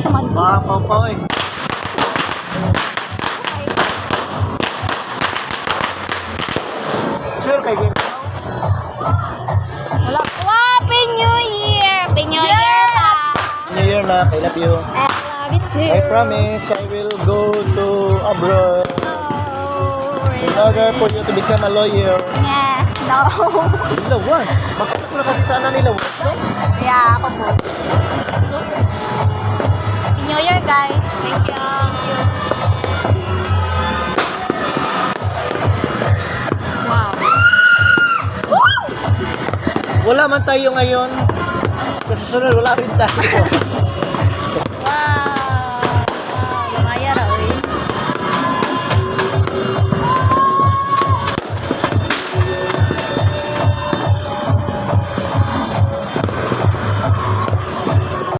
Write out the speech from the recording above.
sa man ko. Papaw eh. Sure kay game. Wala. Happy New Year! Happy New Year pa! New Year na, I love you. I love you too. I promise I will go to abroad Oh, in really? order for you to become a lawyer. Yeah, no. Ilawan? Bakit ako nakakita na nilawan? Yeah, ako po. Happy New Year, guys. Thank you. Thank you. Wow. Wala man tayo ngayon. Sa susunod, wala rin tayo.